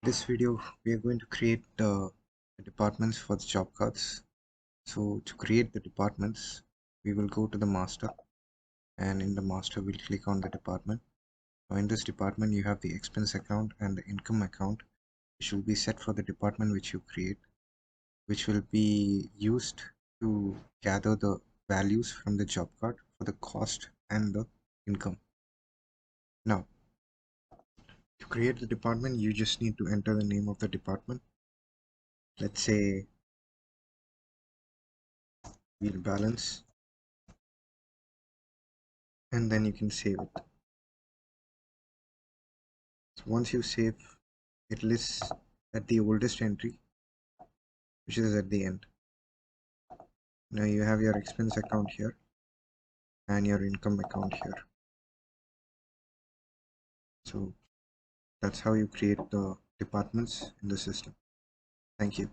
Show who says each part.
Speaker 1: this video, we are going to create the departments for the job cards. So to create the departments, we will go to the master, and in the master, we'll click on the department. So in this department, you have the expense account and the income account, which will be set for the department which you create, which will be used to gather the values from the job card for the cost and the income. Now, to create the department, you just need to enter the name of the department. Let's say wheel balance, and then you can save it. So once you save, it lists at the oldest entry, which is at the end. Now you have your expense account here and your income account here. So that's how you create the departments in the system. Thank you.